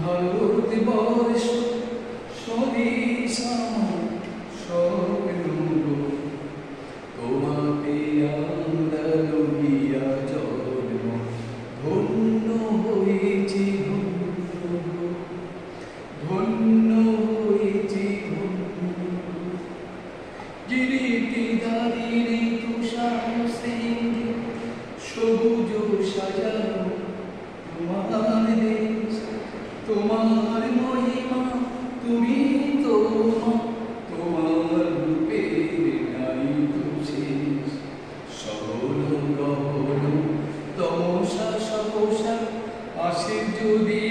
ভারতবর্ষ স্বদেশ আমার স্বপ্ন তোমাকে আমরা লইয়া জন্ম ধন্য হয়েছি ধন্য হয়েছি গিরিটি দাঁড়িয়ে তুষার সিন্ধু সবুজ সাজানো তোমার দেশ তোমার মহিমা তুমি তোমার রূপে নাই তো শেষ সকল গহন তমসা সহসা আসে যদি